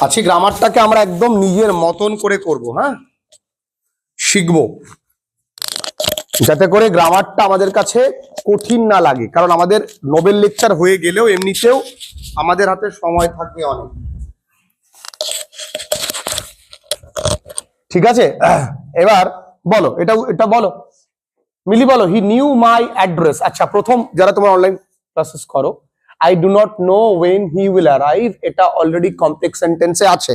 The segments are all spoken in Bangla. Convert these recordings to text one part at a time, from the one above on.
আজকে গ্রামারটাকে আমরা একদম নিজের মতন করে করব, হ্যাঁ, শিখবো, যাতে করে গ্রামারটা আমাদের কাছে কঠিন না লাগে। কারণ আমাদের নোবেল লেকচার হয়ে গেলেও এমনিতেও আমাদের হাতে সময় থাকবে অনেক। ঠিক আছে, এবার বলো, এটা বলো মিলি, বলো হি নিউ মাই অ্যাড্রেস। আচ্ছা, প্রথম যারা তোমার অনলাইন ক্লাসেস করো, I do not know when he will arrive, এটা অলরেডি কমপ্লেক্স সেন্টেন্সে আছে।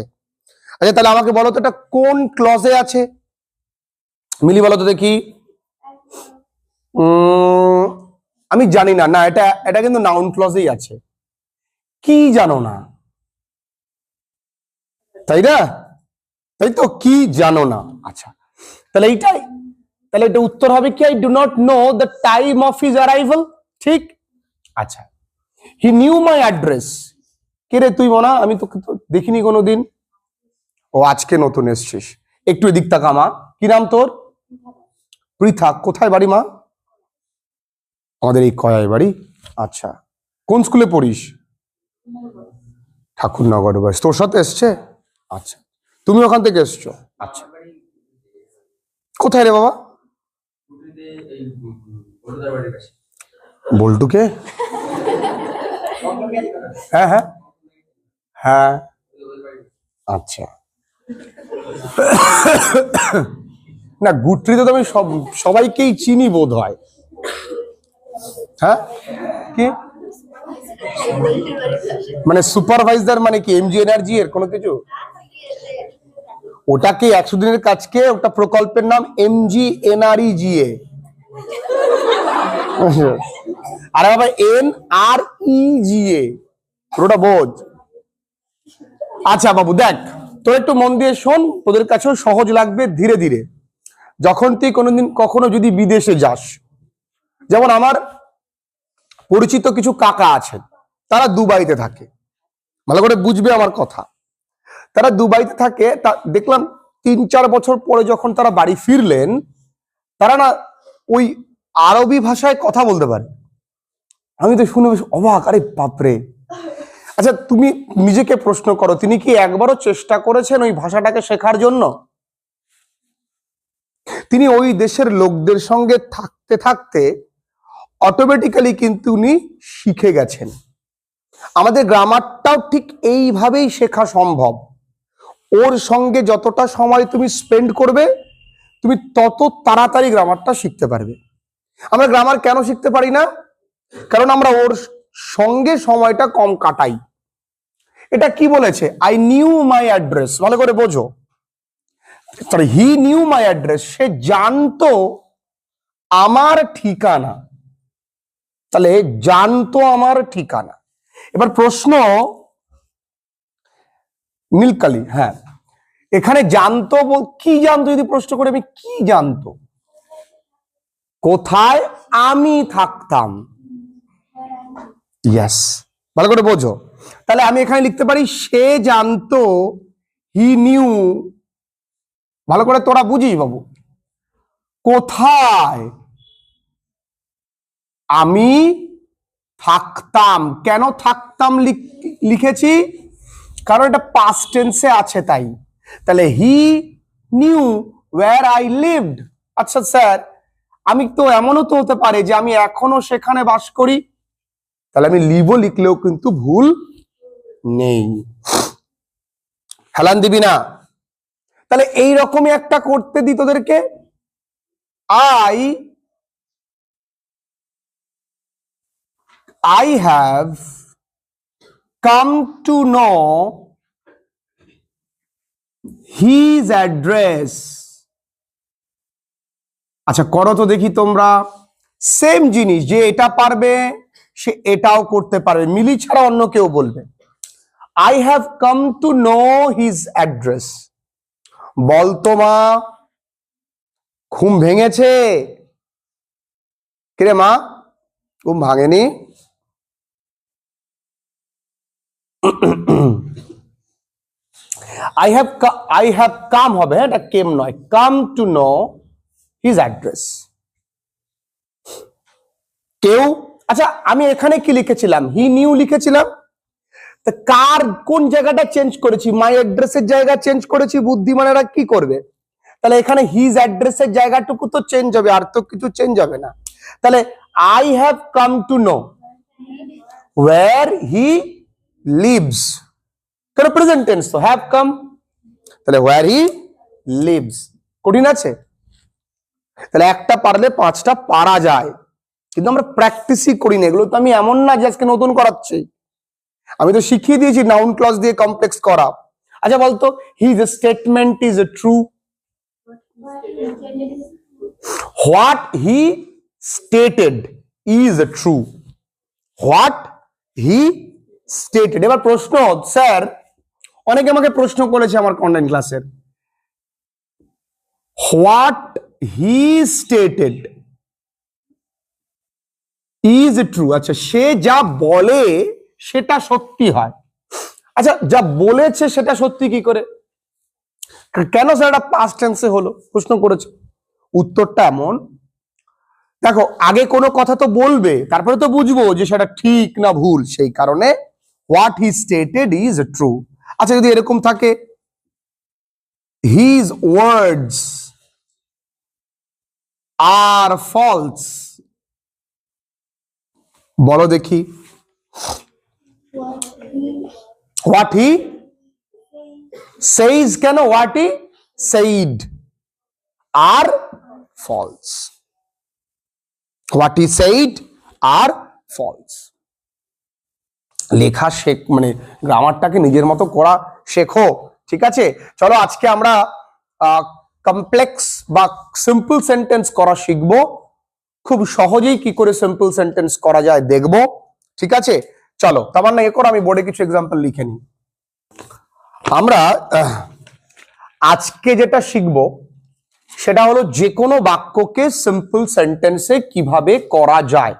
আচ্ছা, তাহলে আমাকে বলো তো এটা কোন ক্লজে আছে? মিলি বলো তো দেখি। আমি জানি না। না, এটা কিন্তু নাউন ক্লজেই আছে। কি জানো না, তাই না? তাই তো, কি জানো না। আচ্ছা, তাহলে এইটাই, তাহলে এটা উত্তর হবে কি? I do not know the time of his arrival. ঠিক। আচ্ছা, হি নিউ মাই অ্যাড্রেস। কে রে তুই? মনা, আমি তোকে তো দেখিনি কোনোদিন। ও, আজকে নতুন এসছিস। একটু এদিক তাকা মা। কি নাম তোর? পৃথা। কোথায় বাড়ি মা? আমাদের এই কয়াই বাড়ি। আচ্ছা, কোন স্কুলে পড়িস? ঠাকুরনগর বাড়ি। তোর সাথে এসছে? আচ্ছা, তুমি ওখান থেকে এসছো? আচ্ছা, কোথায় রে বাবা? বল্টুকে? হ্যাঁ হ্যাঁ হ্যাঁ, আচ্ছা। না, গুট্রিতে তো আমি সবাইকেই চিনি বোধ হয়। হ্যাঁ, কি মানে সুপারভাইজার মানে কি? এমজি এনার্জি এর কোনো কিছু? ওটাকে 100 দিনের কাজকে, ওটা প্রকল্পের নাম এমজি এনআরইজিএ। আরে বাবা, NREGA, ওটা বোঝ। আচ্ছা বাবু, দেখ, তোর একটু মন দিয়ে শোন, তোদের কাছেও সহজ লাগবে ধীরে ধীরে। যখন তুই কখনো যদি বিদেশে যাস, যেমন আমার পরিচিত কিছু কাকা আছেন, তারা দুবাইতে থাকে। ভালো করে বুঝবে আমার কথা। তারা দুবাইতে থাকে, দেখলাম 3-4 বছর পরে যখন তারা বাড়ি ফিরলেন, তারা না ওই আরবি ভাষায় কথা বলতে পারে। আমি তো শুনে বেশ অবাক, আরে বাপরে। আচ্ছা, তুমি নিজেকে প্রশ্ন করো, তিনি কি একবারও চেষ্টা করেছেন ওই ভাষাটাকে শেখার জন্য? তিনি ওই দেশের লোকদের সঙ্গে থাকতে থাকতে অটোমেটিক্যালি কিন্তু উনি শিখে গেছেন। আমাদের গ্রামারটাও ঠিক এইভাবেই শেখা সম্ভব। ওর সঙ্গে যতটা সময় তুমি স্পেন্ড করবে, তুমি তত তাড়াতাড়ি গ্রামারটা শিখতে পারবে। আমরা গ্রামার কেন শিখতে পারি না? কারণ আমরা ওর সঙ্গে সময়টা কম কাটাই। এটা কি বলেছে? I knew my address. ভালো করে বোঝো। হি নিউ মাই অ্যাড্রেস, সে জানতো আমার ঠিকানা। তাহলে জানতো আমার ঠিকানা। এবার প্রশ্ন, নীলকালি, হ্যাঁ, এখানে জানতো কি জানতো? যদি প্রশ্ন করে আমি, কি জানতো? কোথায় আমি থাকতাম। ইয়েস, ভালো করে বোঝো। তাহলে আমি এখানে লিখতে পারি সে জানতো, হি নিউ। ভালো করে তোরা বুঝিস বাবু, কোথায় আমি থাকতাম। কেন থাকতাম লিখেছি? কারণ এটা পাস্ট টেন্সে আছে তাই। তাহলে he knew where I lived. আচ্ছা স্যার, আমি তো এমনও তো হতে পারে যে আমি এখনো সেখানে বাস করি, তাহলে আমি লিভও লিখলেও কিন্তু ভুল নেই। হেলান দিবি না। তাহলে এইরকমই একটা করতে দিই তোদেরকে। I have come to know his address. আচ্ছা, করো তো দেখি তোমরা। সেম জিনিস, যে এটা পারবে সে এটাও করতে পারবে, মিলি ছাড়া অন্য কেউ বলবে। I have come to know his address. বলতো মা, ঘুম ভেঙেছে? কিরে মা, ঘুম ভাঙেনি? I have come হবে, এটা কেম নয়, come to know his address। কেউ, আচ্ছা আমি এখানে কি লিখেছিলাম? হি নিউ লিখেছিলাম। তা কার কোন জায়গাটা চেঞ্জ করেছি? মাই অ্যাড্রেসের জায়গা চেঞ্জ করেছি। বুদ্ধিমানেরা কি করবে? তাহলে এখানে হিজ অ্যাড্রেসের জায়গাটুকু তো চেঞ্জ হবে, আর তো কিছু চেঞ্জ হবে না। তাহলে I have come to know where he lives, কারণ প্রেজেন্ট টেন্স তো হ্যাভ কাম, তাহলে where he lives। কঠিন আছে? তাহলে একটা পারলে পাঁচটা পারা যায়, কিন্তু আমরা প্র্যাকটিসই করি না। এগুলো তো আমি এমন না যে আজকে নতুন করাচ্ছি, আমি তো শিখিয়ে দিয়েছি নাউন ক্লজ দিয়ে কমপ্লেক্স করা। আচ্ছা বলতো, his statement is true. What he stated is true. What he stated. এবার প্রশ্ন, স্যার অনেকে আমাকে প্রশ্ন করেছে আমার অনলাইন ক্লাসের, what he stated is true. আচ্ছা, সে যা বলে সেটা সত্যি হয়। আচ্ছা, যা বলেছে সেটা সত্যি কি করে? কেন স্যার এটা পাস্ট টেন্সে হলো? প্রশ্ন করেছে। উত্তরটা এমন, দেখো আগে কোনো কথা তো বলবে, তারপরে তো বুঝবো যে সেটা ঠিক না ভুল, সেই কারণে what he stated is true. আচ্ছা, যদি এরকম থাকে, হিজ ওয়ার্ডস আর ফলস, বলো দেখি। হোয়াট হি সেইজ, কেন what he said are false. What he said are false. লেখা শেখ, মানে গ্রামারটাকে নিজের মতো করা শেখো, ঠিক আছে? চলো আজকে আমরা কমপ্লেক্স বা সিম্পল সেন্টেন্স করা শিখবো। খুব সহজেই কি করে সিম্পল সেন্টেন্স করা যায় দেখবো, ঠিক আছে? চলো, তার না এ করো, আমি বোর্ডে কিছু এক্সাম্পল লিখে নিই। আমরা আজকে যেটা শিখবো সেটা হলো যে কোনো বাক্যকে সিম্পল সেন্টেন্সে কিভাবে করা যায়।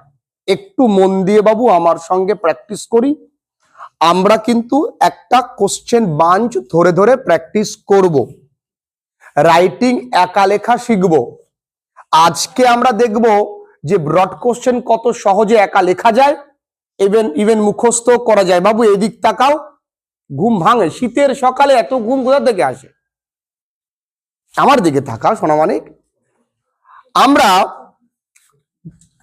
একটু মন দিয়ে বাবু আমার সঙ্গে প্র্যাকটিস করি। আমরা কিন্তু একটা কোশ্চেন বাঞ্চ ধরে ধরে প্র্যাকটিস করব। রাইটিং একা লেখা শিখব। আজকে আমরা দেখব যে ব্রড কোশ্চেন কত সহজে একা লেখা যায়, ইভেন মুখস্থ করা যায়। বাবু এদিক তাকাও, ঘুম ভাঙে শীতের সকালে, এত ঘুম কোথা থেকে আসে? আমার দিকে তাকাও সোনামানিক। আমরা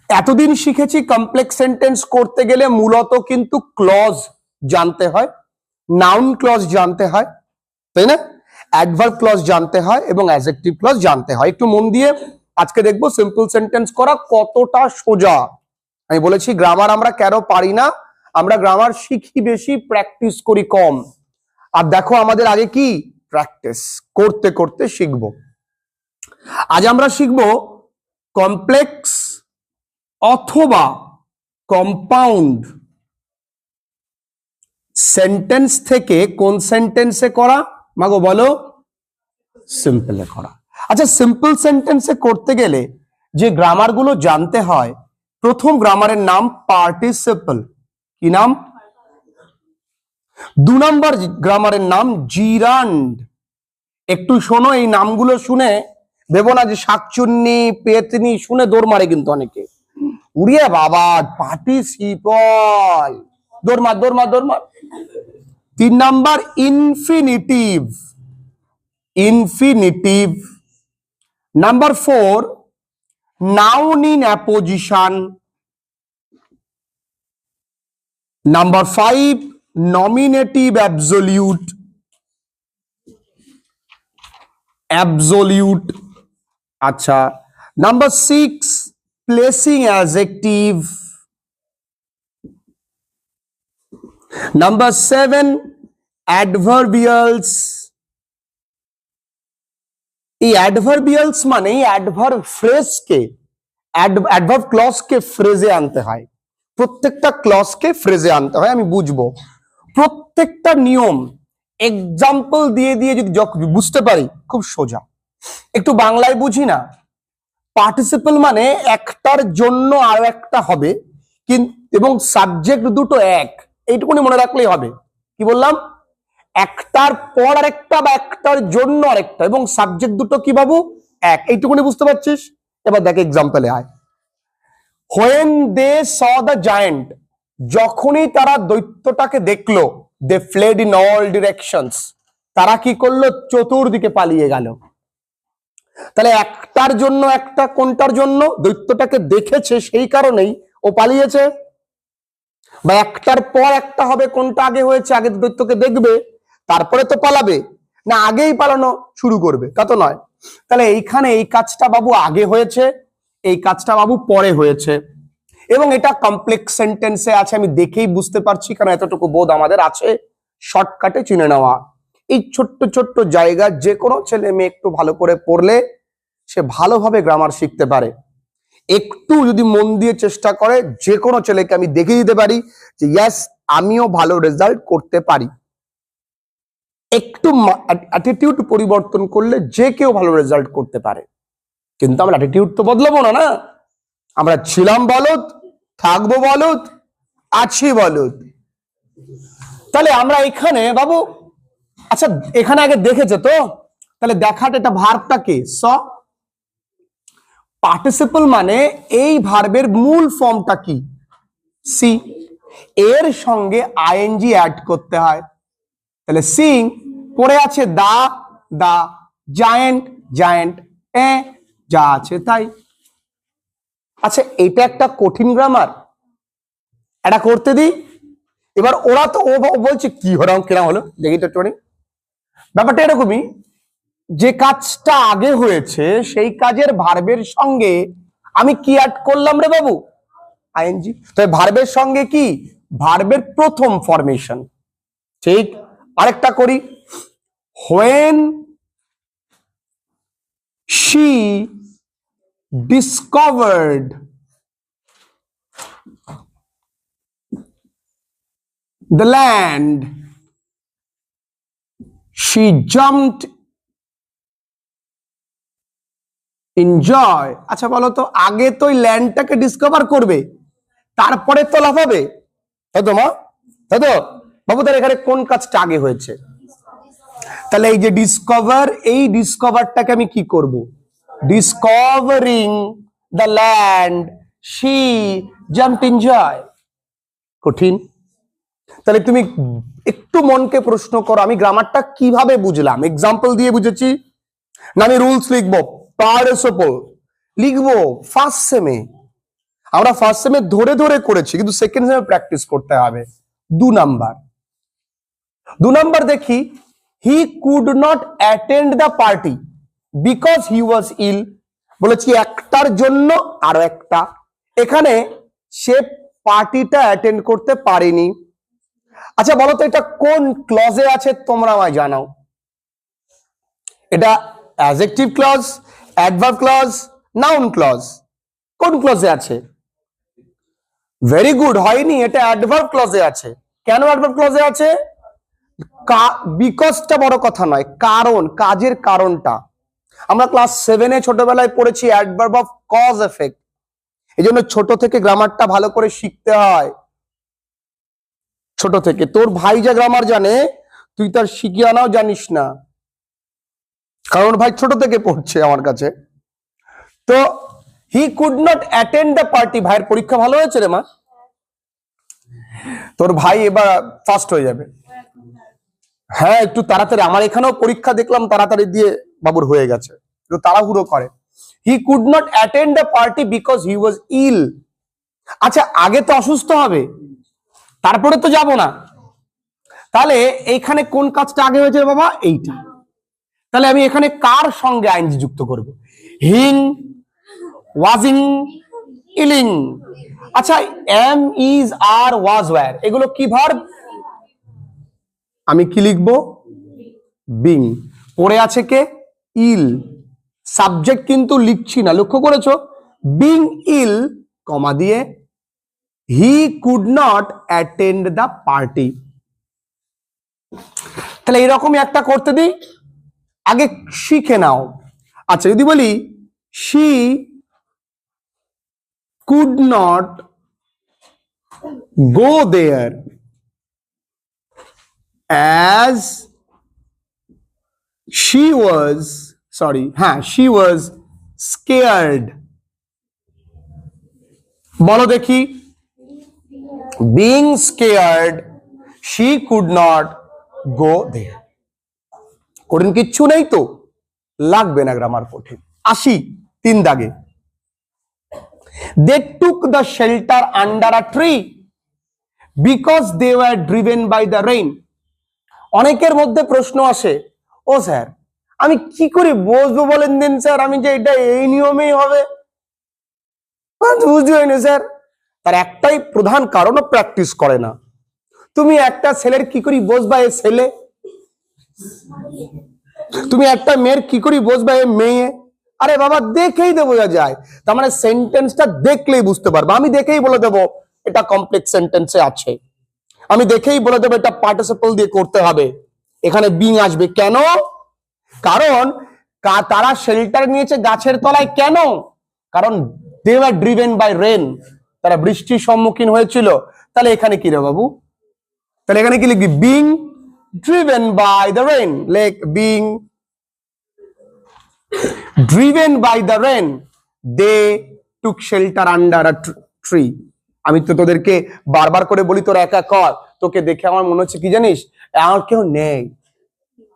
এতদিন শিখেছি কমপ্লেক্স সেন্টেন্স করতে গেলে মূলত কিন্তু ক্লজ জানতে হয়, নাউন ক্লজ জানতে হয়, তাই না? অ্যাডভার্ব ক্লজ জানতে হয় এবং অ্যাডজেক্টিভ ক্লজ জানতে হয়। একটু মন দিয়ে আজকে দেখবো সিম্পল সেন্টেন্স করা কতটা সোজা। আমি বলেছি গ্রামার আমরা কেন পারি না, আমরা গ্রামার শিখি বেশি, প্র্যাকটিস করি কম। আর দেখো আমাদের আগে কি প্র্যাকটিস করতে করতে শিখবো। আজ আমরা শিখবো কমপ্লেক্স অথবা কম্পাউন্ড সেন্টেন্স থেকে কোন সেন্টেন্সে করা? মাগো বলো, সিম্পলে করা। আচ্ছা, সিম্পল সেন্টেন্সে করতে গেলে যে গ্রামার গুলো জানতে হয়, প্রথম গ্রামারের নাম পার্টিসিপল। কি নাম? 2 নম্বর গ্রামারের নাম জিরান্ড। একটু শোনো, এই নামগুলো শুনে ভেবো না যে শাকচুন্নি পেতনি শুনে দৌড় মারে কিন্তু অনেকে। উড়িয়ে বাবা, পার্টিসিপল, দৌড় মার দৌড় মার দৌড় মার। 3 number infinitive, infinitive. Number 4 noun in apposition. Number 5 nominative absolute, absolute. আচ্ছা, number 6 placing adjective. Number 7 adverbials. এই অ্যাডভার্বিয়ালস মানে অ্যাডভার্ব ফ্রেজকে, অ্যাডভার্ব ক্লজকে ফ্রেজে আনতে হয়। প্রত্যেকটা ক্লজকে ফ্রেজে আনতে হয়, আমি বুঝবো প্রত্যেকটা নিয়ম এক্সাম্পল দিয়ে দিয়ে যদি বুঝতে পারি, খুব সোজা। একটু বাংলায় বুঝি না, পার্টিসিপল মানে একটার জন্য আরো একটা হবে, কিন্তু এবং সাবজেক্ট দুটো এক, এইটুকুনি মনে রাখলেই হবে। কি বললাম? একটার পর আরেকটা বা একটার জন্য আরেকটা, এবং সাবজেক্ট দুটো কি বাবু? এক। এইটুকুনি বুঝতে পারছিস? এবার দেখ এক্সাম্পলে আয়। When they saw the giant, যখনই তারা দৈত্যটাকে দেখলো, দে ফ্লেড ইন অল ডিরেকশনস, তারা কি করলো, চতুর্দিকে পালিয়ে গেল। তাহলে একটার জন্য একটা, কোনটার জন্য, দৈত্যটাকে দেখেছে সেই কারণেই ও পালিয়েছে, বা একটার পর একটা হবে, কোনটা আগে হয়েছে, আগে দৈত্যকে দেখবে তারপরে তো পালাবে, না আগেই পালানো শুরু করবে, তা তো নয়। তাহলে এইখানে এই কাজটা বাবু আগে হয়েছে, এই কাজটা বাবু পরে হয়েছে, এবং এটা কমপ্লেক্স সেন্টেন্সে আছে, আমি দেখেই বুঝতে পারছি, কারণ এতটুকু বোধ আমাদের আছে শর্টকাটে চিনে নেওয়া। এই ছোট্ট ছোট্ট জায়গা যে কোনো ছেলে মেয়ে একটু ভালো করে পড়লে সে ভালোভাবে গ্রামার শিখতে পারে। একটু যদি মন দিয়ে চেষ্টা করে, যে কোনো ছেলেকে আমি দেখিয়ে দিতে পারি যে ইয়াস আমিও ভালো রেজাল্ট করতে পারি। একটু অ্যাটিটিউড পরিবর্তন করলে যে কেউ ভালো রেজাল্ট করতে পারে, কিন্তু আমরা অ্যাটিটিউড তো বদলাবো না, না আমরা ছিলাম বলদ, থাকবো বলদ, আছি বলদ। তাহলে আমরা এখানে বাবু, আচ্ছা এখানে আগে দেখেছে তো, তাহলে দেখাটা, এটা ভার্বটা কি, স। পার্টিসিপল মানে এই ভার্বের মূল ফর্মটা কি, সি, এর সঙ্গে আইএনজি অ্যাড করতে হয়। তাহলে সিং, পড়ে আছে দা, দা, জায়েন্ট, জায়েন্ট, এ, যা আছে তাই। আচ্ছা এটা একটা কঠিন গ্রামার, এটা করতে দিই। এবার ওরা তো ও বলছে কি হলো, কিরম হলো দেখি তো একটুখানি। ব্যাপারটা এরকমই, যে কাজটা আগে হয়েছে সেই কাজের ভার্বের সঙ্গে আমি কি অ্যাড করলাম রে বাবু, আইএনজি। তবে ভার্বের সঙ্গে কি, ভার্বের প্রথম ফরমেশন, ঠিক। আরেকটা করি, when she discovered the land she jumped in joy। আচ্ছা বলো তো, আগে তো ওই ল্যান্ডটাকে ডিসকভার করবে, তারপরে তো লাফাবে, তাই তো মা, তাই তো বাবু। তার এখানে কোন কাজটা আগে হয়েছে, তাহলে এই যে ডিসকভার, এই ডিসকভারটাকে আমি কি করব, discovering the land she jumped in joy. কঠিন। তাহলে তুমি একটু মনকে প্রশ্ন করো, আমি গ্রামারটা কিভাবে বুঝলাম, এক্সাম্পল দিয়ে বুঝেছি না আমি রুলস লিখবো, পার্টিসিপল লিখবো ফার্স্ট সেমে, আমরা ফার্স্ট সেমে ধরে ধরে করেছি, কিন্তু সেকেন্ড সেমে প্র্যাকটিস করতে হবে। 2 নাম্বার দেখি, he could not attend the party because he was ill. বলেছি একটার জন্য আরো একটা, এখানে সে পার্টিটা অ্যাটেন্ড করতে পারেনি। আচ্ছা বলো তো এটা কোন ক্লজে আছে, তোমরা আমায় জানাও। এটা adjective clause, adverb clause, noun clause, কোন ক্লজে আছে? ভেরি গুড, হয়নি, এটা অ্যাডভার্ব ক্লজে আছে। কেন অ্যাডভার্ব ক্লজে আছে? বিকজটা বড় কথা নয়, কারণ, কাজের কারণটা। আমরা ক্লাস 7-এ ছোটবেলায় পড়েছি অ্যাডভার্ব অফ কজ এফেক্ট। এই জন্য ছোট থেকে গ্রামারটা ভালো করে শিখতে হয়, ছোট থেকে। তোর ভাই যা গ্রামার জানে তুই তার শিখিয়ে আনাও জানিস না, কারণ ভাই ছোট থেকে পড়ছে আমার কাছে। তো হি could not attend the party, ভাইয়ের পরীক্ষা ভালো হয়েছে রে মা, তোর ভাই এবার ফার্স্ট হয়ে যাবে। হ্যাঁ একটু তাড়াতাড়ি, আমার এখানেও পরীক্ষা দেখলাম তাড়াতাড়ি দিয়ে বাবুর হয়ে গেছে, একটু তাড়াহুড়ো করে। He could not attend the party because he was ill. আচ্ছা আগে তো অসুস্থ হবে, তারপরে তো যাব না, তাহলে এইখানে কোন কাজটা আগে হয়েছে বাবা, এইটা। তাহলে আমি এখানে কার সঙ্গে আইনজি যুক্ত করব, হিং, ওয়াজিং, ইলিং। আচ্ছা am, is, are, was, were, এগুলো কি ভার্ব? আমি কি লিখবো, বিং। পড়ে আছে কে, ইল। সাবজেক্ট কিন্তু লিখছি না, লক্ষ্য করেছো, বিং ইল, কমা দিয়ে হি could not attend the party. তাহলে এরকমই একটা করতে দিই, আগে শিখে নাও। আচ্ছা যদি বলি she could not go there as she was, she was scared। বলো দেখি, being scared she could not go there. কঠিন কিচ্ছু নেই তো, লাগবে না গ্রামার কঠিন। আসি 3 দাগে। They took the shelter under a tree because they were driven by the rain. অনেকের মধ্যে প্রশ্ন আসে, ও স্যার আমি কি করে বসবো বলেন দিন স্যার, আমি যে এটা এই নিয়মেই হবে বুঝতে হয়নি স্যার। তার একটাই প্রধান কারণ, প্র্যাকটিস করে না। তুমি একটা ছেলের কি করে বসবা এ ছেলে, তুমি একটা মেয়ের কি করে বসবা এ মেয়ে, আরে বাবা দেখেই তো বোঝা যায়। তার মানে সেন্টেন্সটা দেখলেই বুঝতে পারবো। আমি দেখেই বলে দেবো এটা কমপ্লেক্স সেন্টেন্সে আছে, আমি দেখেই বলে দেবো এটা পার্টিসিপল দিয়ে করতে হবে, এখানে বিং আসবে। কেন? কারণ তারা শেল্টার নিয়েছে গাছের তলায়। কেন? কারণ they were driven by rain, তারা বৃষ্টির সম্মুখীন হয়েছিল। তাহলে এখানে কি রে বাবু, তাহলে এখানে কি লিখবি? being driven by the rain, like being driven by the rain they took shelter under a tree. আমি তো তোদেরকে বারবার করে বলি তোর একা কর, তোকে দেখে আমার মনে হচ্ছে কি জানিস, আমার কেউ নেই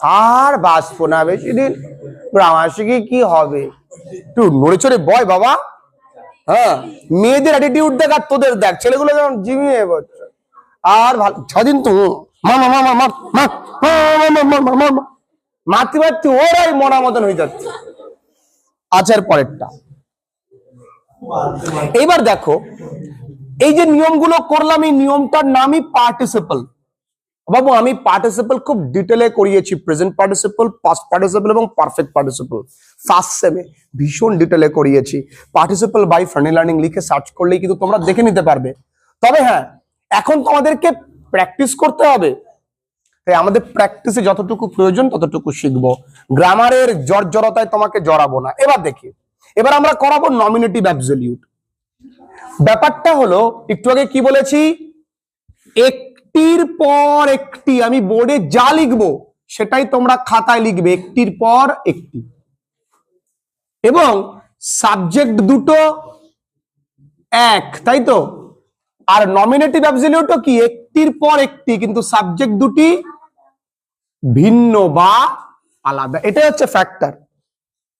আর বাঁচবো না বেশি দিন, গ্রামাসিকে কি হবে, একটু নড়ে চড়ে বয় বাবা। হ্যাঁ, মেয়েদের অ্যাটিটিউড দেখ আর তোদের দেখ, ছেলেগুলো যেমন জিমিয়ে বলছে আর ভালো ছদিন তো মাতৃ মাতৃ ওরাই মরা মতন হয়ে যাচ্ছে। আচ্ছা, পরেরটা এইবার দেখো, এই যে নিয়মগুলো করলাম, এই নিয়মটার নামই পার্টিসিপল। বাবু আমি পার্টিসিপল খুব ডিটেলে করিয়েছি, প্রেজেন্ট পার্টিসিপল, পাস্ট পার্টিসিপল এবং পারফেক্ট পার্টিসিপল ফার্স্ট সেমে ভীষণ ডিটেলে করিয়েছি। পার্টিসিপল বাই ফানি লার্নিং লিখে সার্চ করলেই কিন্তু তোমরা দেখে নিতে পারবে। তবে হ্যাঁ, এখন তোমাদেরকে প্র্যাকটিস করতে হবে, তাই আমাদের প্র্যাকটিসে যতটুকু প্রয়োজন ততটুকু শিখবো, গ্রামারের জড়তায় তোমাকে জড়াবো না। এবার দেখি, এবার আমরা করাবো নমিনেটিভ অ্যাবসলিউট। ব্যাপারটা হলো, একটু আগে কি বলেছি, একটির পর একটি, আমি বোর্ডে যা লিখবো সেটাই তোমরা খাতায় লিখবে, একটির পর একটি। এবং সাবজেক্ট দুটো এক, তাই তো? আর নমিনেটিভ অ্যাবসলিউটও কি, একটির পর একটি, কিন্তু সাবজেক্ট দুটি ভিন্ন বা আলাদা। এটাই হচ্ছে ফ্যাক্টর,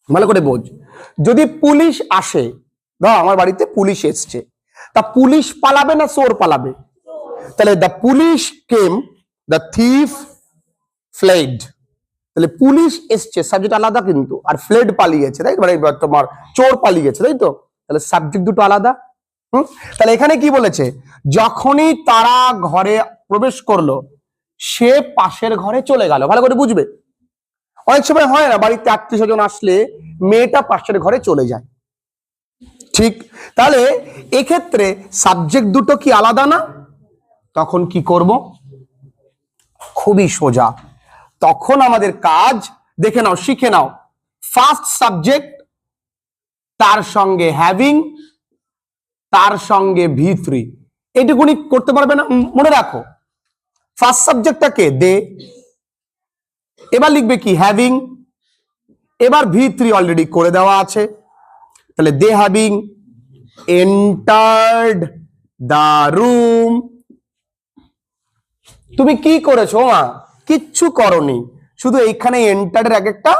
ভালো করে বোঝ। যদি পুলিশ আসে, ধর আমার বাড়িতে পুলিশ এসছে, তা পুলিশ পালাবে না চোর পালাবে? তাহলে the police came, the thief fled. তাহলে পুলিশ এসছে সাবজেক্ট আলাদা কিন্তু, আর ফ্লেড পালিয়েছে, তাই মানে তোমার চোর পালিয়েছে, তাই তো? তাহলে সাবজেক্ট দুটো আলাদা। তাহলে এখানে কি বলেছে, যখনই তারা ঘরে প্রবেশ করলো সে পাশের ঘরে চলে গেল। ভালো করে বুঝবে, অনেক সময় হয় না বাড়িতে আত্মীয় স্বজন আসলে মেয়েটা পাশের ঘরে চলে যায়, ঠিক? তাহলে এক্ষেত্রে সাবজেক্ট দুটো কি আলাদা না? তখন কি করব? খুবই সোজা, তখন আমাদের কাজ দেখে নাও, শিখে নাও। ফার্স্ট সাবজেক্ট, তার সঙ্গে হ্যাভিং, তার সঙ্গে V3, এইটুকুনি করতে পারবে না? মনে রাখো, ফার্স্ট সাবজেক্টটাকে দে, এবার লিখবে কি হ্যাভিং, এবার V3 অলরেডি করে দেওয়া আছে। তাহলে দে হ্যাভিং এন্টার্ড দ্য রুম। তুমি কি করেছো মা? কিচ্ছু করনি, শুধু এইখানে এন্টার্ড এর একটা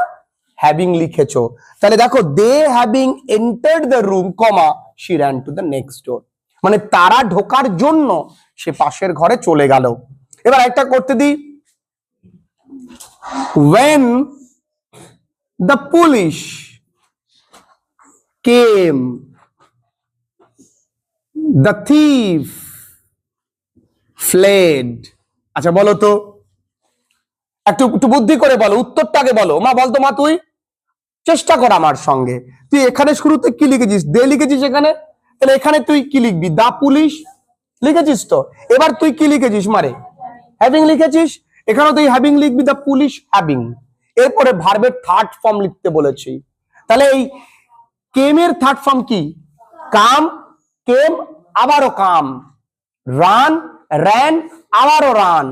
হ্যাভিং লিখেছো। তাহলে দেখো, they having entered the room comma she ran to the next door, মানে তারা ঢোকার জন্য সে পাশের ঘরে চলে গেল। এবার একটা করতে দিই, when the police came the thief fled। আচ্ছা বলো তো, একটু বুদ্ধি করে বলো, উত্তরটাকে বলো। মা বলতো, মা তুই চেষ্টা কর আমার সঙ্গে। তুই এখানে শুরুতে কি লিখেছিস? দে লিখেছিস এখানে, তাহলে এখানে তুই কি লিখবি? দা পুলিশ লিখেছিস তো। এবার তুই কি লিখেছিস মারে? হ্যাভিং লিখেছিস, এখানেও তুই হ্যাভিং লিখবি, দা পুলিশ হ্যাভিং। এরপরে ভার্বের থার্ড ফর্ম লিখতে বলেছি। তাহলে এই কেমের থার্ড ফর্ম কি? কাম, কেম, আবারও কাম, রান, র্যান, আবারও রান।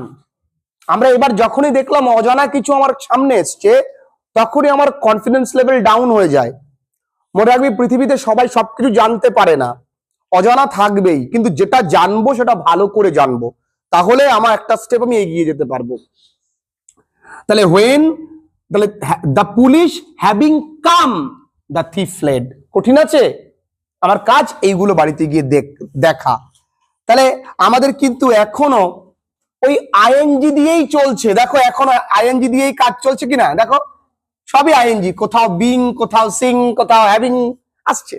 আমরা এবার যখনই দেখলাম অজানা কিছু আমার সামনে এসছে, তখনই আমার কনফিডেন্স লেভেল ডাউন হয়ে যায়। মনে রাখবি, পৃথিবীতে সবাই সবকিছু জানতে পারে না, অজানা থাকবেই, কিন্তু যেটা জানবো সেটা ভালো করে জানবো। তাহলে আমার একটা স্টেপ আমি এগিয়ে যেতে পারবো। তাহলে তাহলে the police having come the thief fled, কঠিন আছে? আমার কাজ এইগুলো বাড়িতে গিয়ে দেখা। তাহলে আমাদের কিন্তু এখনো ওই আইএনজি দিয়েই চলছে, দেখো এখনো আইএনজি দিয়েই কাজ চলছে কিনা দেখো, সবই আইএনজি, কোথাও বিং, কোথাও সিং, কোথাও হ্যাভিং আসছে।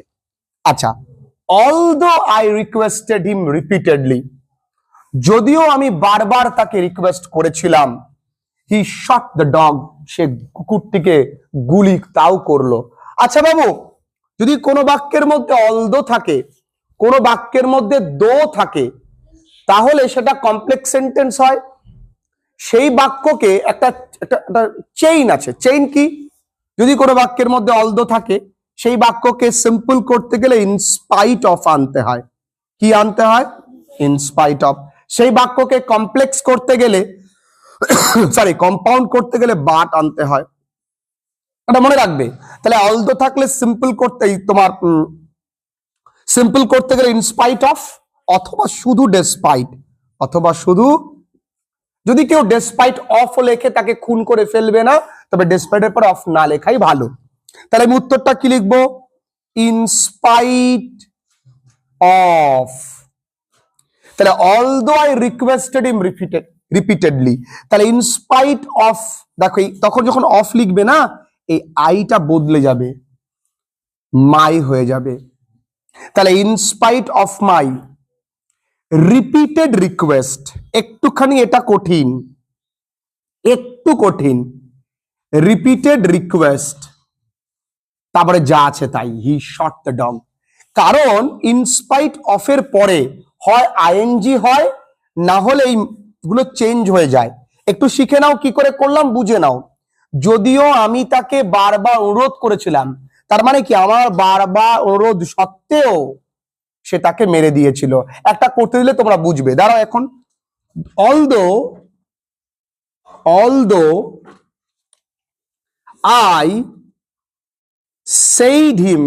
আচ্ছা, although I requested him repeatedly, যদিও আমি বারবার তাকে রিকোয়েস্ট করেছিলাম, হি শট দ্য ডগ, সে কুকুরটিকে গুলি তাও করলো। আচ্ছা বাবু, যদি কোনো বাক্যের মধ্যে অলদো থাকে, কোনো বাক্যের মধ্যে দো থাকে, তাহলে সেটা কমপ্লেক্স সেন্টেন্স হয়। সেই বাক্যকে একটা চেইন আছে। চেইন কি? যদি কোনো বাক্যের মধ্যে অলদো থাকে, সেই বাক্যকে সিম্পল করতে গেলে ইনস্পাইট অফ আনতে হয়। কি আনতে হয়? In spite of. সেই বাক্যকে কমপ্লেক্স করতে গেলে সরি কম্পাউন্ড করতে গেলে বাট আনতে হয়। এটা মনে রাখবে। তাহলে অলদো থাকলে সিম্পল করতে গেলে ইনস্পাইট অফ, অথবা শুধু ডেসপাইট, অথবা শুধু, যদি কেউ ডেসপাইট অফ লেখে তাকে খুন করে ফেলবে না, তবে ডেসপাইটের পরে অফ না লেখাই ভালো। তাহলে আমি উত্তরটা কি লিখবো? In spite of. তাহলে although I requested him repeatedly, তাহলে ইনস্পাইট অফ, দেখো তখন যখন অফ লিখবে না, এই আইটা বদলে যাবে, মাই হয়ে যাবে। তাহলে in spite of my repeated request, একটুখানি এটা কঠিন, একটু কঠিন, রিপিটেড রিকোয়েস্ট, তারপরে যা আছে তাই, হি শট দ্য ডগ। কারণ ইনস্পাইট অফ এর পরে হয় আইএনজি হয়, না হলে এইগুলো চেঞ্জ হয়ে যায়। একটু শিখে নাও, কি করে করলাম বুঝে নাও। যদিও আমি তাকে বারবার অনুরোধ করেছিলাম, তার মানে কি আমার বারবার অনুরোধ সত্ত্বেও সে তাকে মেরে দিয়েছিল। একটা করতে দিলে তোমরা বুঝবে, দাঁড়াও এখন। Although I said him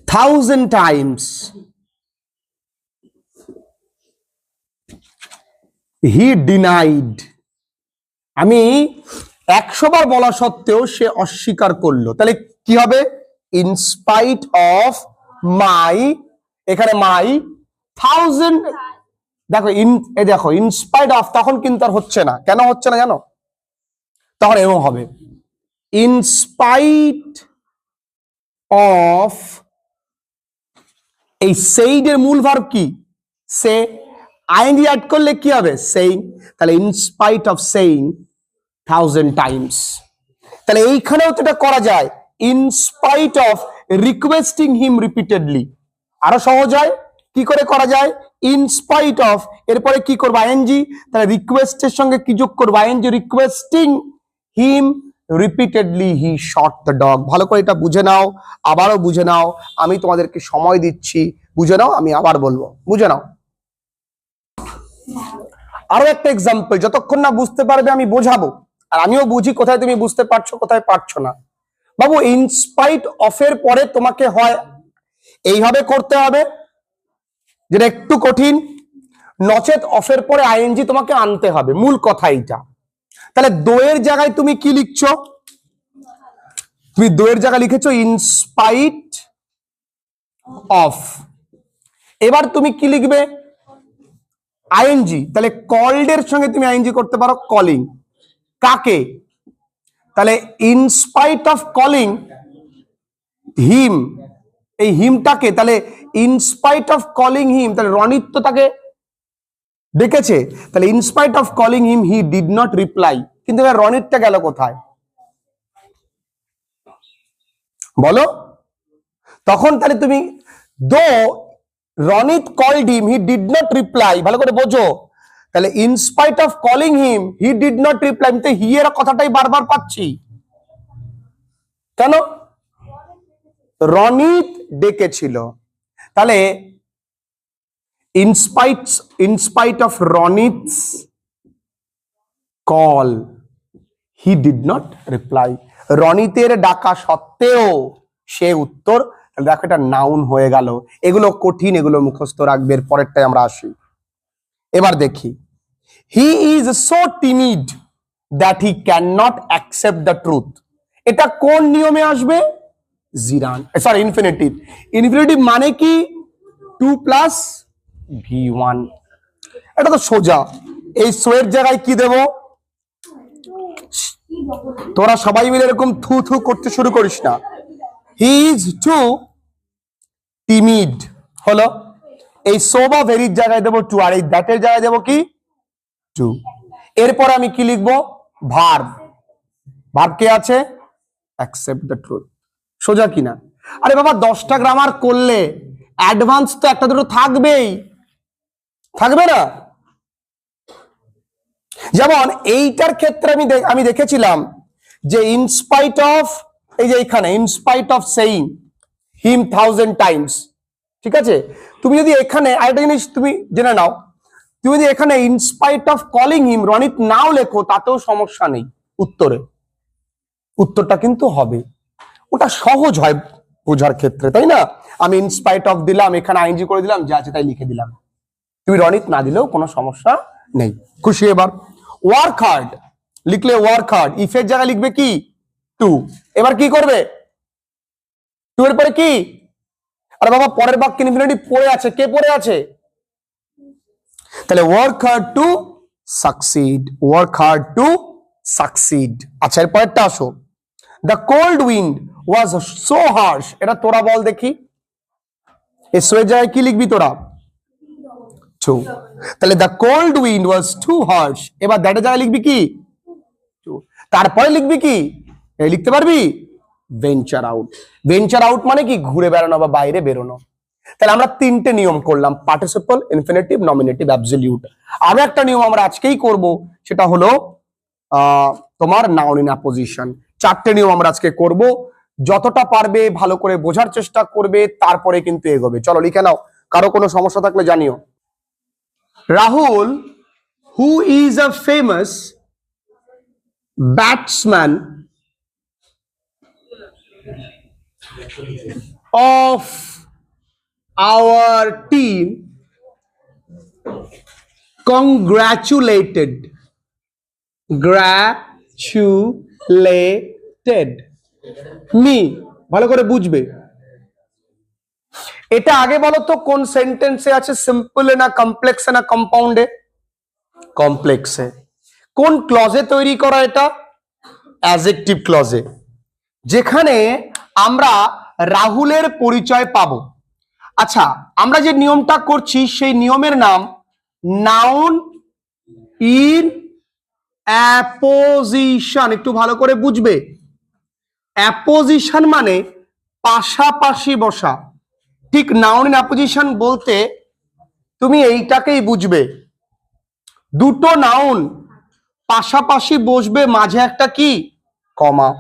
1,000 times, he denied, আমি 100 বার বলা সত্ত্বেও সে অস্বীকার করলো। তাহলে কি হবে? ইনস্পাইট অফ মাই, এখানে মাই 1000, দেখো ইনস্পাইট অফ, তখন কিন্তু আর হচ্ছে না। কেন হচ্ছে না জানো? তখন এরকম হবে, ইনস্পাইট অফ, এই সেইড এর মূল ভার্ব কি? সে, আইএনজি অ্যাড করলে কি হবে? সেইং। তাহলে ইনস্পাইট অফ সেইং 1000 টাইমস। তাহলে এইখানেও তো এটা করা যায়, in spite of requesting him repeatedly. আরো সহজ হয়, কি করে করা যায়? ইনস্পাইট অফ, এরপরে কি করবো? আইএনজি। তাহলে রিকোয়েস্টের সঙ্গে কি যোগ করবো? ING. Requesting him repeatedly he shot the dog. ভালো করে এটা বুঝে নাও, আবারও বুঝে নাও, আমি তোমাদেরকে সময় দিচ্ছি, বুঝে নাও, আমি আবার বলবো, বুঝে নাও। আরো একটা এক্সাম্পল, যতক্ষণ না বুঝতে পারবে আমি বোঝাবো, আর আমিও বুঝি কোথায় তুমি বুঝতে পারছো, কোথায় পারছো না। বাবু, ইনস্পাইট অফ এর পরে তোমাকে হয় এইভাবে করতে হবে, যেটা একটু কঠিন, নচেত অফের পরে আইএনজি তোমাকে আনতে হবে, মূল কথা এইটা। তাহলে দোয়ের জায়গায় তুমি কি লিখছো? তুমি দোয়ের জায়গায় লিখেছো ইনস্পাইট অফ। এবার তুমি কি লিখবে? আইএনজি। তাহলে কল্ড এর সঙ্গে তুমি আইএনজি করতে পারো কলিং। কাকে? তাহলে ইনস্পাইট অফ কলিং হিম, এই হিমটাকে, তাহলে ইনস্পাইট অফ কলিং হিম, তাহলে রনিত তো তাকে ডেকেছে, তাহলে in spite of calling him he did not reply. কিন্তু রনিতটা গেল কোথায় বলো? তখন তাহলে তুমি though Ronit called him he did not reply, ভালো করে বোঝো। তাহলে in spite of calling him he did not reply, আমি তো হি এর কথাটাই বারবার পাচ্ছি। কেন? রনিত ডেকেছিল। তাহলে in spite of Ranit's call he did not reply, রনিতের ডাকা সত্ত্বেও সে উত্তর। দেখো এটা নাউন হয়ে গেল। এগুলো কঠিন, এগুলো মুখস্থ রাখবে, পরেরটাই আমরা আসি। এবার দেখি, he is so timid that he can not accept the truth. এটা কোন নিয়মে আসবে? জিরান, সরি ইনফিনিটিভ। ইনফিনিটিভ মানে কি? 2 প্লাস V1। এটা তো সোজা। এই সো এর জায়গায় কি দেব? তোরা সবাই মিলে এরকম থু থু করতে শুরু করিস না। হি ইজ টু টিমিড হলো, এই সো বা ভেরির জায়গায় দেবো 2, আর এই দ্যাটের জায়গায় দেবো কি 2। এরপর আমি কি লিখবো? ভার্ব। ভার্ব কে আছে? Accept the truth. সোজা কিনা? আরে বাবা 10টা গ্রামার করলে অ্যাডভান্স তো একটা দুটো থাকবেই, থাকবে না? যেমন এইটার ক্ষেত্রে আমি দেখেছিলাম যে ইনস্পাইট অফ, এই যে এখানে in spite of saying him 1000 times, ঠিক আছে? তুমি যদি এখানে আরেকটা জিনিস তুমি জেনে নাও, তুমি যদি এখানে in spite of calling him Ranit নাও লেখো তাতেও সমস্যা নেই, উত্তরটা কিন্তু হবে। ওটা সহজ হয় বোঝার ক্ষেত্রে, তাই না? আমি ইনস্পাইট অফ দিলাম, এখানে আইএনজি করে দিলাম, যা আছে তাই লিখে দিলাম, তুমি রনিত না দিলেও কোনো সমস্যা নেই। খুশি? এবার ওয়ার্ক হার্ড লিখলে ওয়ার্ক হার্ড, ইফের জায়গায় লিখবে কি 2। এবার কি করবে? 2 এর পরে কি? আরে বাবা পরের বাক্যে ইনফিনিটিভ পড়ে আছে, কে পড়ে আছে? তাহলে work hard to succeed, work hard to succeed. আচ্ছা এর পরেরটা আসো, the cold wind was so harsh. এটা তোরা বল দেখি, এই সো এর জায়গায় কি লিখবি তোরা? 2। তাহলে the cold wind was too harsh, এবার দ্যাটের জায়গায় লিখবি কি 2, তারপরে লিখবি কি? এই লিখতে পারবি ভেঞ্চার আউট। ভেঞ্চার আউট মানে কি? ঘুরে বেড়ানো বা বাইরে বেরোনো। তাহলে আমরা 3টে নিয়ম করলাম, পার্টিসিপল, ইনফিনিটিভ, নমিনেটিভ, অ্যাবসলিউট। আরো একটা নিয়ম আমরা আজকেই করব, সেটা হলো তোমার নাউন ইন অ্যাপোজিশন। 4টে নিয়ম আমরা আজকে করব, যতটা পারবে ভালো করে বোঝার চেষ্টা করবে, তারপরে কিন্তু এগোবে। চলো লিখে নাও, কারো কোনো সমস্যা থাকলে জানিও। Rahul, who is a famous batsman of our team, congratulated me। ভালো করে বুঝবে। এটা আগে বলো তো কোন সেন্টেন্সে আছে? সিম্পলে না কমপ্লেক্সে না কম্পাউন্ডে? কমপ্লেক্সে। কোন ক্লজে তৈরি করা এটা? অ্যাডজেক্টিভ ক্লজে, যেখানে আমরা রাহুলের পরিচয় পাবো। আচ্ছা আমরা যে নিয়মটা করছি সেই নিয়মের নাম নাউন ইন অ্যাপোজিশন। একটু ভালো করে বুঝবে, অ্যাপোজিশন মানে পাশাপাশি বসা। ঠিক নাউন ইন অ্যাপোজিশন বলতে তুমি এইটাকেই বুঝবে, দুটো নাউন পাশাপাশি বসবে, মাঝে একটা কি কমা।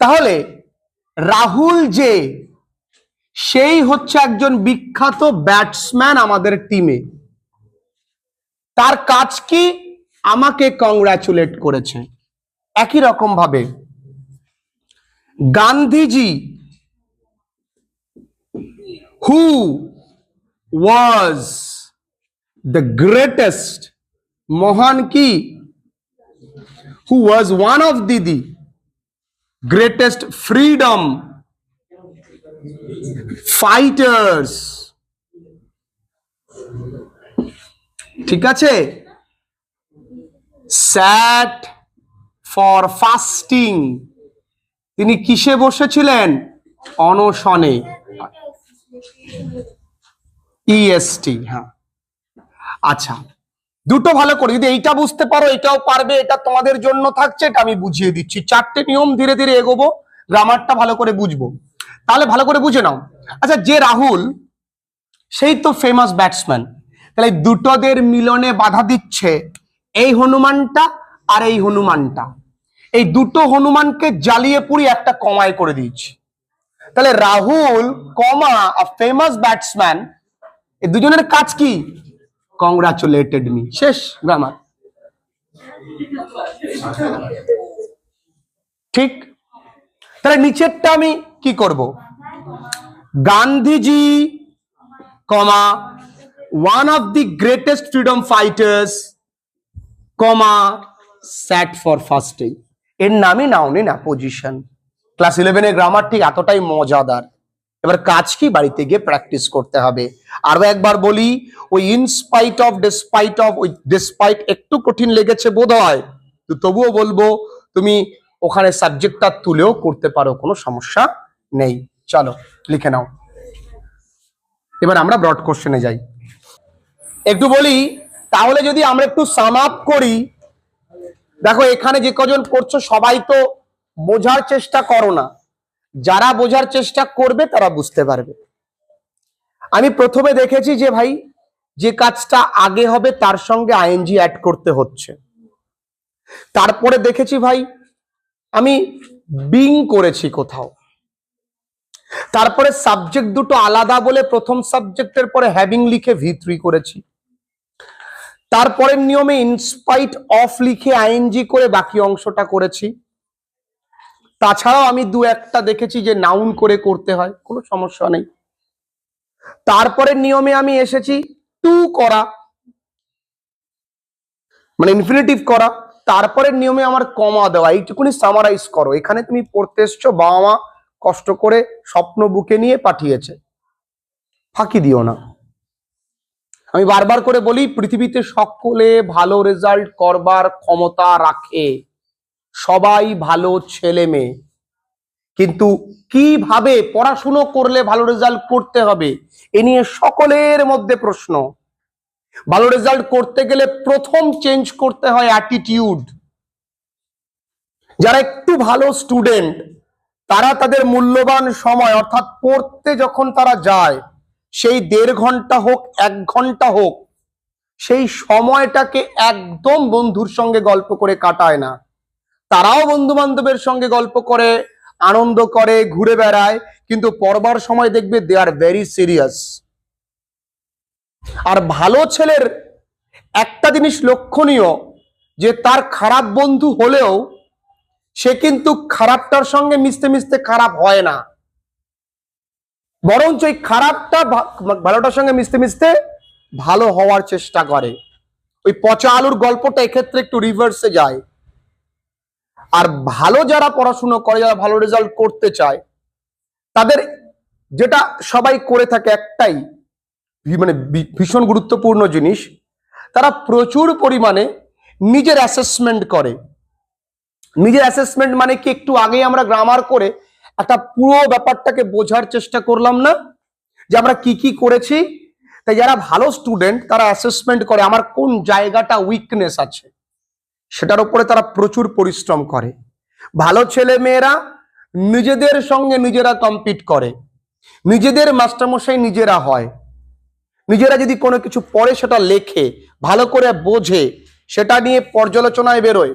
তাহলে রাহুল যে, সেই হচ্ছে একজন বিখ্যাত ব্যাটসম্যান আমাদের টিমে। তার কাজ কি? আমাকে কংগ্রাচুলেট করেছে। একই রকম ভাবে Gandhiji, who was the greatest, মহান কি? Who was one of the greatest freedom fighters, ঠিক আছে? sat for fasting, তিনি কিসে বসেছিলেন? অনশনে, EST। হ্যাঁ আচ্ছা, দুটো ভালো করে যদি এইটা বুঝতে পারো এটাও পারবে, এটা তোমাদের জন্য থাকছে, এটা আমি বুঝিয়ে দিচ্ছি। 4টে নিয়ম ধীরে ধীরে এগোবো, গ্রামারটা ভালো করে বুঝবো। তাহলে ভালো করে বুঝে নাও। আচ্ছা যে রাহুল, সেই তো ফেমাস ব্যাটসম্যান, তাহলে দুটোদের মিলনে বাধা দিচ্ছে এই হনুমানটা আর এই হনুমানটা। এই দুটো হনুমানকে জ্বালিয়ে পুড়ি একটা কমায় করে দিয়েছি। তাহলে রাহুল কমা আ ফেমাস ব্যাটসম্যান, এই দুজনের কাজ কি? Congratulated me. শেষ গ্রামার। ঠিক? তাহলে নিচেরটা আমি কি করব? গান্ধীজি কমা one of the greatest freedom fighters, comma, sat for fasting. এর নামই নাউন ইন অ্যাপোজিশন। ক্লাস 11 এর গ্রামার ঠিক এতটাই মজাদার। এবার কাজ কি, বাড়িতে গিয়ে প্র্যাকটিস করতে হবে। আরো একবার বলি, ওই ইনস্পাইট অফ, ডিসপাইট অফ, ওই ডিসপাইট একটু কঠিন লেগেছে বোধ হয়, তো তবুও বলবো তুমি ওখানে সাবজেক্টটা তুলেও করতে পারো, কোনো সমস্যা নেই। চলো লিখে নাও। এবার আমরা ব্রড কোশ্চেনে যাই। একটু বলি তাহলে, যদি আমরা একটু সাম আপ করি, দেখো এখানে যে কজন পড়ছো সবাই তো বোঝার চেষ্টা করো না, যারা বোঝার চেষ্টা করবে তারা বুঝতে পারবে। আমি প্রথমে দেখেছি যে ভাই যে কাজটা আগে হবে তার সঙ্গে আইএনজি অ্যাড করতে হচ্ছে। তারপরে দেখেছি ভাই আমি বিং করেছি কোথাও। তারপরে সাবজেক্ট দুটো আলাদা বলে প্রথম সাবজেক্টের পরে হ্যাভিং লিখে V3 করেছি। তারপরের নিয়মে ইনস্পাইট অফ লিখে আইএনজি করে বাকি অংশটা করেছি। তাছাড়াও আমি দু একটা দেখেছি যে নাউন করে করতে হয়, কোনো সমস্যা নেই। তারপরের নিয়মে আমি এসেছি টু করা, মানে ইনফিনিটিভ করা। তারপরের নিয়মে আমার কমা দেওয়া। এইটুকুনি সামারাইজ করো। এখানে তুমি পড়তে এসছো, বাবা মা কষ্ট করে স্বপ্ন বুকে নিয়ে পাঠিয়েছে, ফাঁকি দিও না। আমি বারবার করে বলি, পৃথিবীতে সকলে ভালো রেজাল্ট করবার ক্ষমতা রাখে, সবাই ভালো ছেলে মেয়ে, কিন্তু কিভাবে পড়াশুনো করলে ভালো রেজাল্ট করতে হবে এ নিয়ে সকলের মধ্যে প্রশ্ন। ভালো রেজাল্ট করতে গেলে প্রথম চেঞ্জ করতে হয় অ্যাটিটিউড। যারা একটু ভালো স্টুডেন্ট তারা তাদের মূল্যবান সময়, অর্থাৎ পড়তে যখন তারা যায়, সেই 1.5 ঘন্টা হোক 1 ঘন্টা হোক, সেই সময়টাকে একদম বন্ধুর সঙ্গে গল্প করে কাটায় না। তারাও বন্ধু বান্ধবের সঙ্গে গল্প করে, আনন্দ করে, ঘুরে বেড়ায়, কিন্তু পড়বার সময় দেখবে দে আর ভেরি সিরিয়াস। আর ভালো ছেলের একটা জিনিস লক্ষণীয়, যে তার খারাপ বন্ধু হলেও সে কিন্তু খারাপটার সঙ্গে মিশতে মিশতে খারাপ হয় না, বরঞ্চ এই খারাপটা ভালোটার সঙ্গে মিশতে মিশতে ভালো হওয়ার চেষ্টা করে। ওই পচা আলুর গল্পটা এক্ষেত্রে একটু রিভার্সে যায়। আর ভালো যারা পড়াশুনো করে, যারা ভালো রেজাল্ট করতে চায়, তাদের যেটা সবাই করে থাকে একটাই, মানে ভীষণ গুরুত্বপূর্ণ জিনিস, তারা প্রচুর পরিমাণে নিজের অ্যাসেসমেন্ট করে। নিজের অ্যাসেসমেন্ট মানে কি, একটু আগে আমরা গ্রামার করে একটা পুরো ব্যাপারটাকে বোঝার চেষ্টা করলাম না, যে আমরা কি কি করেছি। তাই যারা ভালো স্টুডেন্ট তারা অ্যাসেসমেন্ট করে আমার কোন জায়গাটা উইকনেস আছে, সেটার উপরে তারা প্রচুর পরিশ্রম করে। ভালো ছেলে মেয়েরা নিজেদের সঙ্গে নিজেরা কম্পিট করে, নিজেদের মাস্টারমশাই নিজেরা হয়, নিজেরা যদি কোনো কিছু পড়ে সেটা লেখে, ভালো করে বোঝে, সেটা নিয়ে পর্যালোচনায় বেরোয়,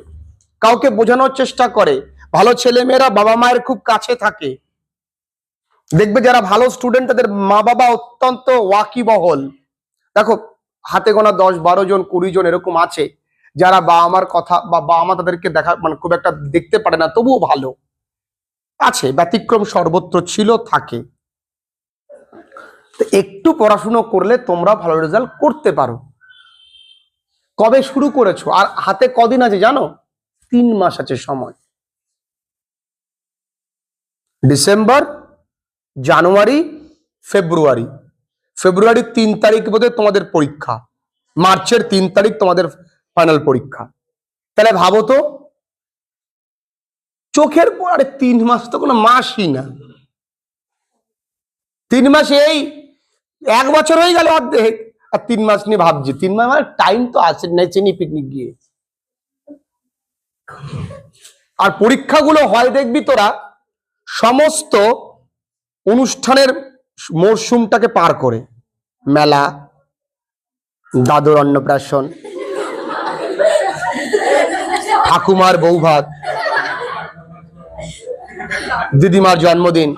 কাউকে বোঝানোর চেষ্টা করে। ভালো ছেলে মেয়েরা বাবা মায়ের খুব কাছে থাকে। দেখবে যারা ভালো স্টুডেন্ট তাদের মা বাবা অত্যন্ত ওয়াকিবহল। দেখো হাতে গোনা 10-12 জন 20 জন এরকম আছে যারা বাবা মার কথা বা বাবা মা তাদেরকে দেখা মানে খুব একটা দেখতে পারে না, তবুও ভালো আছে। ব্যতিক্রম সর্বত্র ছিল, থাকে। তো একটু পড়াশুনো করলে তোমরা ভালো রেজাল্ট করতে পারো। কবে শুরু করেছো আর হাতে কদিন আছে জানো? 3 মাস আছে সময়। ডিসেম্বর, জানুয়ারি, ফেব্রুয়ারি। ফেব্রুয়ারির 3 তারিখ বোধহয় তোমাদের পরীক্ষা, মার্চের 3 তারিখ তোমাদের ফাইনাল পরীক্ষা। তাহলে ভাবো তো, চোখের পরে 3 মাস তো কোনো মাসই না। 3 মাসে এই 1 বছর হয়ে গেল অর্ধেক, আর 3 মাস নিয়ে ভাবছি। 3 মাস মানে টাইম তো আছে, নেচেনি পিকনিক গিয়ে। আর পরীক্ষাগুলো হয় দেখবি তোরা সমস্ত অনুষ্ঠানের মরশুমটাকে পার করে, মেলা, দাদুর অন্নপ্রাশন, ঠাকুমার বৌভাত, দিদিমার জন্মদিন,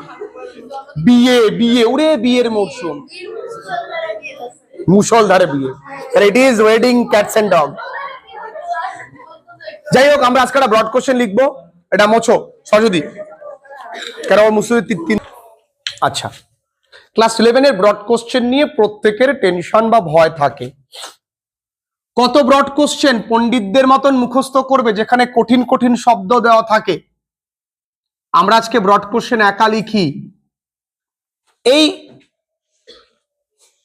বিয়ে, বিয়ে ওরে বিয়ের মরশুম, মুষলধারে বিয়ে। It is wedding cats and dog. যাই হোক, আমরা আজকে একটা ব্রড কোশ্চেন লিখবো। এটা মোছো সরস্বতী, কেন মুসুদি 3। আচ্ছা, ক্লাস 11 এর ব্রড কোশ্চেন নিয়ে প্রত্যেকের টেনশন বা ভয় থাকে। কত ব্রড কোশ্চেন পণ্ডিতদের মতন মুখস্থ করবে যেখানে কঠিন কঠিন শব্দ দেওয়া থাকে? আমরা আজকে ব্রড কোশ্চেন একা লিখি। এই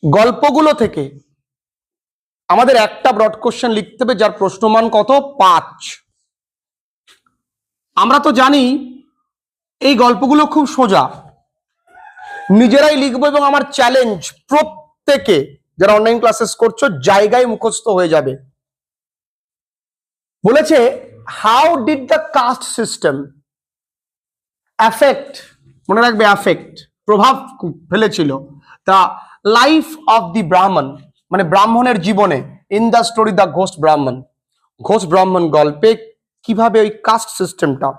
গল্পগুলো থেকে আমাদের একটা ব্রড কোশ্চেন লিখতে হবে যার প্রশ্নমান কত? 5। আমরা তো জানি এই গল্পগুলো খুব সোজা, নিজেরাই লিখবো এবং আমার চ্যালেঞ্জ প্রত্যেকে যারা অনলাইন ক্লাসেস করছো জায়গায় মুখস্থ হয়ে যাবে। বলেছে how did the caste system affect, মনে রাখবে অ্যাফেক্ট, প্রভাব ফেলেছিল দ্য লাইফ অফ দি ব্রাহ্মণ, মানে ব্রাহ্মণের জীবনে, in the story the Ghosh ব্রাহ্মণ। ঘোষ ব্রাহ্মণ গল্পে কিভাবে ওই কাস্ট সিস্টেমটা,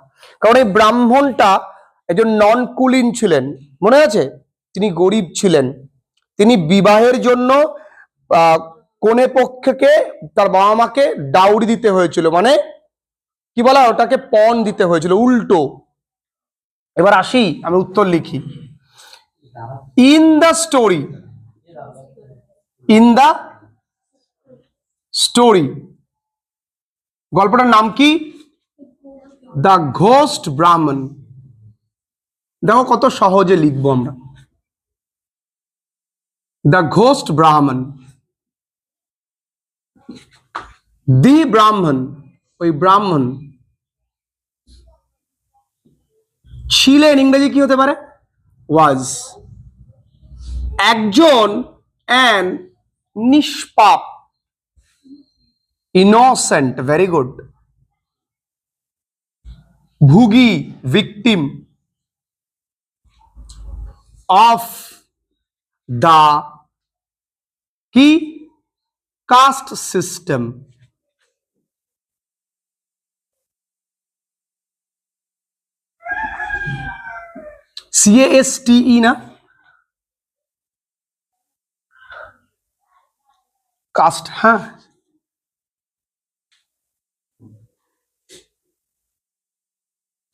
কারণ এই ব্রাহ্মণটা একজন নন কুলিন ছিলেন, মনে আছে? তিনি গরিব ছিলেন, তিনি বিবাহের জন্য কনে পক্ষকে তার বাবা মাকে ডাউরি দিতে হয়েছিল, মানে কি বলা ওটাকে, পণ দিতে হয়েছিল, উল্টো। এবার আসি, আমি উত্তর লিখি। In the story, in the story, গল্পটার নাম কি? দ্য ঘোস্ট ব্রাহ্মণ। দেখো কত সহজে লিখবো আমরা, দ্য ঘোস্ট ব্রাহ্মণ। দি ব্রাহ্মণ, ওই ব্রাহ্মণ ছিলেন, ইংরেজি কি হতে পারে? ওয়াজ। একজন অ্যান নিষ্পাপ, ইনোসেন্ট, ভেরি গুড, ভুগি, ভিকটিম অফ দা কি কাস্ট সিস্টেম। CASTE না, কাস্ট, হ্যাঁ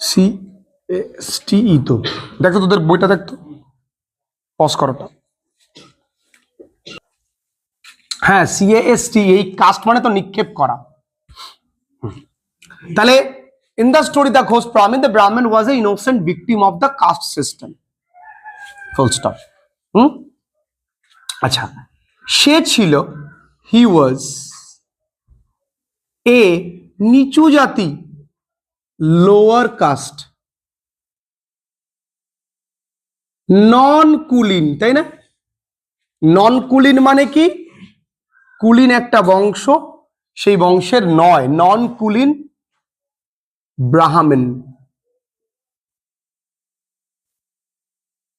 CASTE। তো দেখো তোদের বইটা দেখতো, পজ করোটা। হ্যাঁ CAST, এই কাস্ট মানে তো নিক্ষেপ করা। তাহলে in the story the ghost Brahmin, the Brahmin was a innocent victim of the caste system, full stop. আচ্ছা, সে ছিল, হি ওয়াজ এ নিচু জাতি, লোয়ার কাস্ট, নন কুলিন, তাই না? নন কুলিন মানে কি? কুলিন একটা বংশ, সেই বংশের নয়, নন কুলিন ব্রাহ্মণ।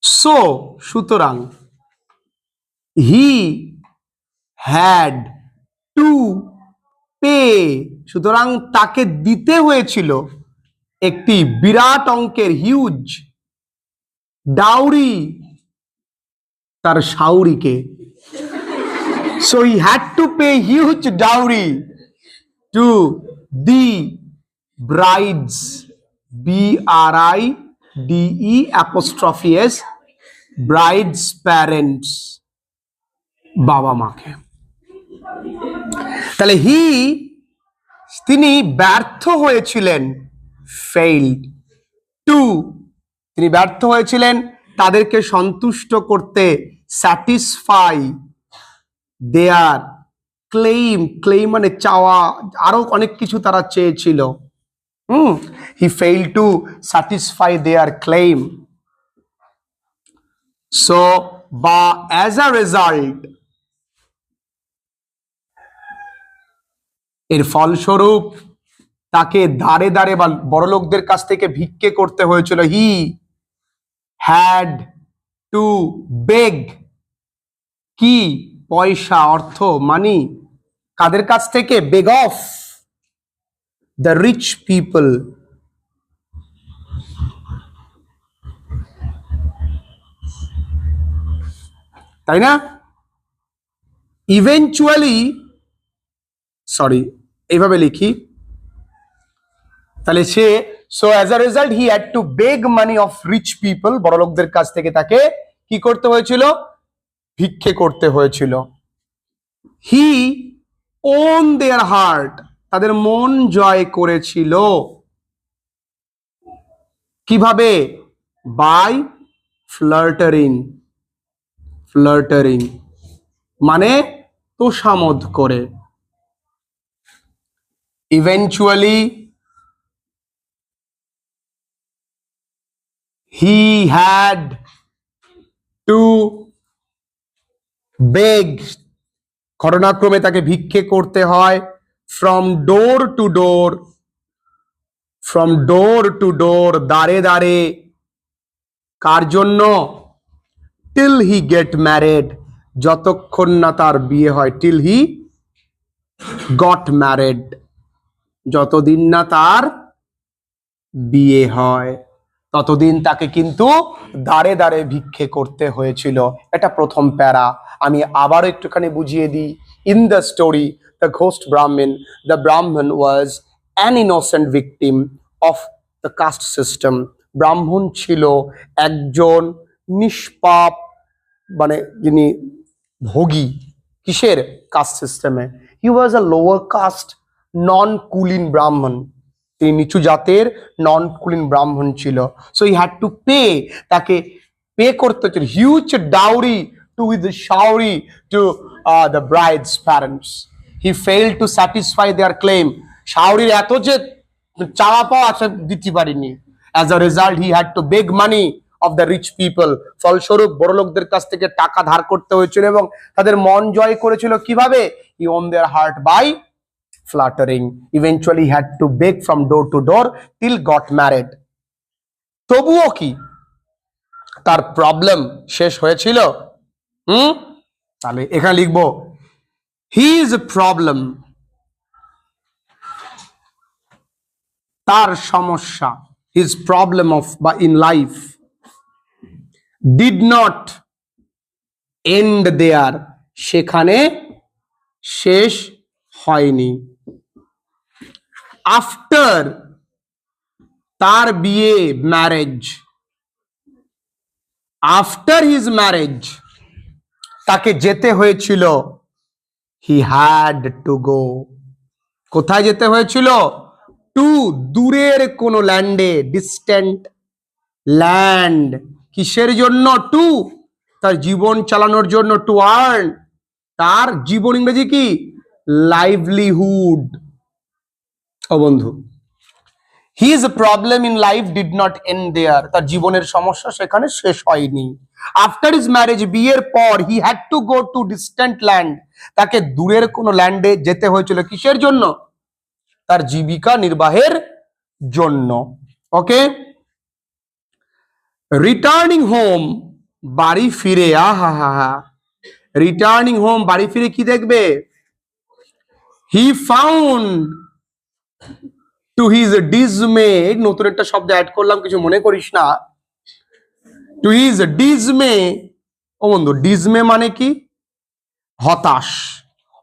সো, সুতরাং, হি হ্যাড টু পে, সুতরাং তাকে দিতে হয়েছিল একটি বিরাট অঙ্কের, হিউজ, ডাউরি, তার শাউরিকে। So he had to pay huge dowry to the brides, BRIDE', brides parents, বাবা মাকে। তাহলে তিনি ব্যর্থ হয়েছিলেন, failed to, তিনি ব্যর্থ হয়েছিলেন তাদেরকে সন্তুষ্ট করতে, স্যাটিসফাই দেয়ার ক্লেইম, ক্লেইম মানে চাওয়া, আরো অনেক কিছু তারা চেয়েছিল। He fail to satisfy their claim. So বা অ্যাজ আ রেজাল্ট, এর ফলস্বরূপ তাকে দাঁড়ে দাঁড়ে বা বড়লোকদের কাছ থেকে ভিক্ষে করতে হয়েছিল। হি হ্যাড টু বেগ, কি? পয়সা, অর্থ, মানি, কাদের কাছ থেকে? Beg of the rich people, তাই না? ইভেনচুয়ালি, সরি এইভাবে লিখি, তাহলে so as a result he had to beg money of rich people, বড়লোকদের কাছ থেকে তাকে কি করতে হয়েছিল? ভিক্ষে করতে হয়েছিল। হি ওন দেয়ার হার্ট, তাদের মন জয় করেছিল। কিভাবে? বাই ফ্লার্টারিং। ফ্লার্টারিং মানে তোষামোদ করে। Eventually he had to beg, ঘটনাক্রমে তাকে ভিক্ষে করতে হয়। From door to door, from door to door, দাঁড়ে দাঁড়ে। কার জন্য? টিল হি গেট ম্যারেড, যতক্ষণ না তার বিয়ে হয়। টিল হি গট ম্যারেড, যতদিন না তার বিয়ে হয় ততদিন তাকে কিন্তু দাঁড়ে দাঁড়ে ভিক্ষে করতে হয়েছিল। এটা প্রথম প্যারা। আমি আবারও একটুখানি বুঝিয়ে দিই। In the story the ghost Brahmin, the Brahmin was an innocent victim of the caste system. ব্রাহ্মণ ছিল একজন নিষ্পাপ, মানে যিনি ভোগী। কিসের? কাস্ট সিস্টেমে। He was a lower caste non Kulin Brahmin, তিনি নিচু জাতের নন কুলিন ব্রাহ্মণ ছিল। So he had to pay, তাকে পে করতে হচ্ছিল huge dowry to with dowry to the bride's parents. He fail to satisfy their claim, শাওরির এত যে চাওয়া পাওয়া আছে দিতে পারিনি। As a result he had to beg money of the rich people, ফলস্বরূপ বড় লোকদের কাছ থেকে টাকা ধার করতে হয়েছিল এবং তাদের মন জয় করেছিল। কিভাবে? He won their heart by flattering. Eventually had to beg from door to door till got married. তবুও কি তার প্রবলেম শেষ হয়েছিল? তাহলে এখানে লিখবো his problem, তার সমস্যা, his problem of in life did not end there, সেখানে শেষ হয়নি। আফটার, তার বিয়ে, ম্যারেজ, আফটার হিজ ম্যারেজ তাকে যেতে হয়েছিল। হি হ্যাড টু গো, কোথায় যেতে হয়েছিল? টু, দূরের কোন ল্যান্ডে, ডিস্ট্যান্ট ল্যান্ড। কিসের জন্য? টু, তার জীবন চালানোর জন্য। টু আর্ন, তার জীবন ইংরেজি কি? লাইভলিহুড। ও বন্ধু, his problem in life did not end there, তার জীবনের সমস্যা সেখানে শেষ হয়নি। আফটার হিজ ম্যারেজ, বিয়ের পর, হি had to go to distant land, তাকে দূরের কোন ল্যান্ডে যেতে হয়েছিল। কিসের জন্য? তার জীবিকা নির্বাহের জন্য। ওকে, রিটার্নিং হোম, বাড়ি ফিরে, আহা হা হা, রিটার্নিং হোম, বাড়ি ফিরে কি দেখবে? হি ফাউন্ড টু হিজ ডিসমে, নতুন একটা শব্দ অ্যাড করলাম, কিছু মনে করিস না। টু হিজ ডিসমে, ও বন্ধু ডিসমে মানে কি? হতাশ।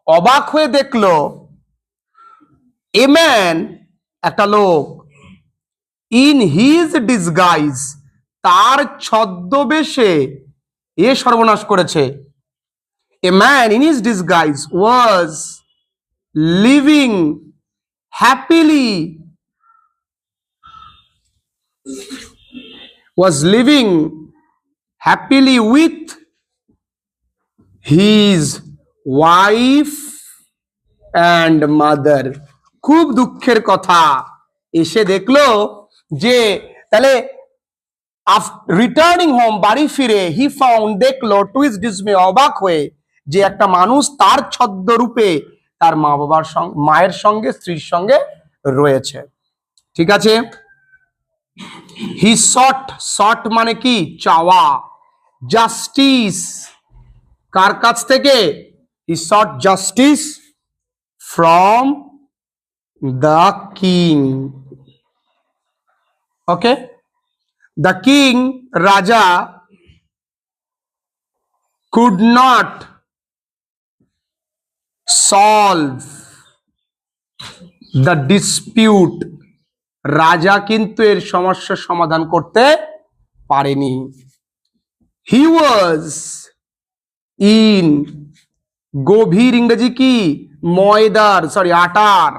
অবাক হয়ে দেখলো, এ ম্যান, একটা লোক, ইন হিজ ডিসগাইজ, তার ছদ্মবেশে, এ সর্বনাশ করেছে। A man in his disguise was living happily, was living happily with his wife and mother. খুব দুঃখের কথা, এসে দেখলো যে, তাহলে রিটার্নিং হোম, বাড়ি ফিরে, হি ফাউন্ড, দেখলো, টু হিজ ডিসমে, অবাক হয়ে, যে একটা মানুষ তার ছদ্মরূপে তার মা বাবার সঙ্গে, মায়ের সঙ্গে, স্ত্রীর সঙ্গে রয়েছে। ঠিক আছে। হি সট, সট মানে কি? চাওয়া। জাস্টিস, কার কাছ থেকে? He sought justice from the king. Okay, the king, রাজা, could not solve the dispute, রাজা কিন্তু এর সমস্যার সমাধান করতে পারেনি। হি ওয়াজ ইন, গভীর ইংরেজি কি, ময়দার, সরি আটার,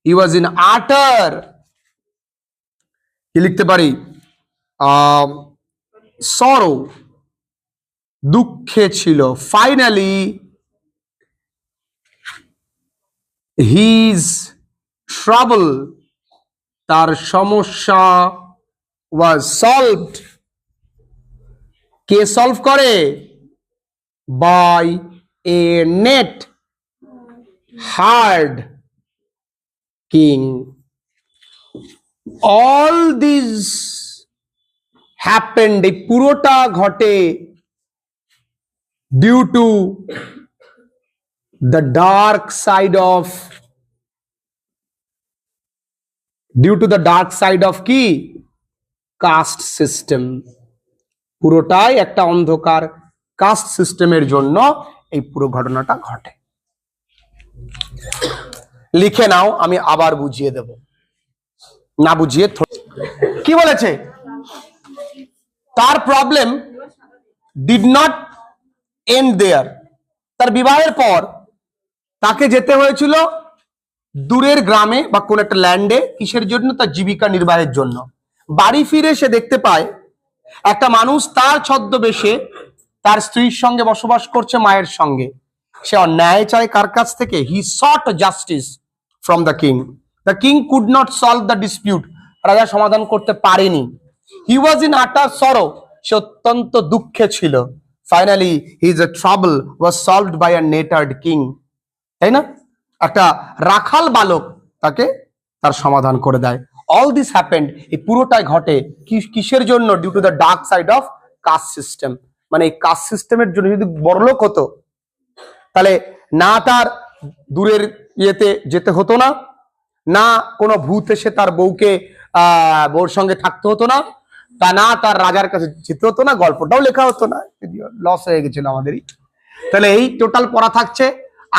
হি ওয়াজ ইন আটার, কি লিখতে পারি, সরো, দুঃখে ছিল, ফাইনালি হিজ ট্রাবল, তার সমস্যা, ওয়াজ সলভড, কে সলভ করে, by a net hard king. All this happened, এই পুরোটা ঘটে, due to the dark side of, due to the dark side of কি, কাস্ট সিস্টেম। পুরোটাই একটা অন্ধকার কাস্ট সিস্টেমের জন্য এই পুরো ঘটনাটা ঘটে। লিখে নাও, আমি আবার বুঝিয়ে দেব, না বুঝিয়ে কি বলেছে, তার problem did not end there, তার বিবাহের পর তাকে যেতে হয়েছিল দূরের গ্রামে বা কোন একটা ল্যান্ডে, কিসের জন্য, তার জীবিকা নির্বাহের জন্য। বাড়ি ফিরে সে দেখতে পায় একটা মানুষ তার ছদ্মবেশে তার স্ত্রীর সঙ্গে বসবাস করছে, মায়ের সঙ্গে। সে অন্যায় চায় কার কাছ থেকে, he sought justice from the king, the king could not solve the dispute, রাজা সমাধান করতে পারেনি। হি ওয়াজ ইন আটার সরো, সে অত্যন্ত দুঃখে ছিল। Finally his trouble was solved by a natured king, তাই না, একটা রাখাল বালক তাকে তার সমাধান করে দেয়। অল দিস হ্যাপেন্ড, এই পুরোটাই ঘটে কিসের জন্য, due to the dark side of caste system. মানে এই কাস্ট সিস্টেমের জন্য যদি বড়লোক হতো, তাহলে না তার দূরের ইয়েতে যেতে হতো না, না কোনো ভূত এসে তার বউকে বউর সঙ্গে থাকতে হতো না, তা না তার রাজার কাছে যেতে হতো না, গল্পটাও লেখা হতো না, লস হয়ে গেছিল আমাদেরই। তাহলে এই টোটাল পড়া থাকছে,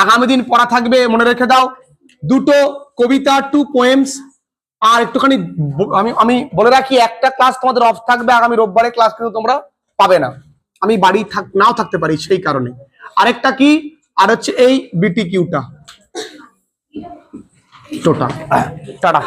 আগামী দিন পড়া থাকবে, মনে রেখে দাও, দুটো কবিতা, 2 পোয়েমস, আর একটুখানি আমি বলে রাখি, একটা ক্লাস তোমাদের অফ থাকবে আগামী রোববারে, ক্লাস কিন্তু তোমরা পাবে না, আমি বাড়ি নাও থাকতে পারি সেই কারণে। আরেকটা কি, আর হচ্ছে এই বিটি কিউটা টোটাল। টাটা।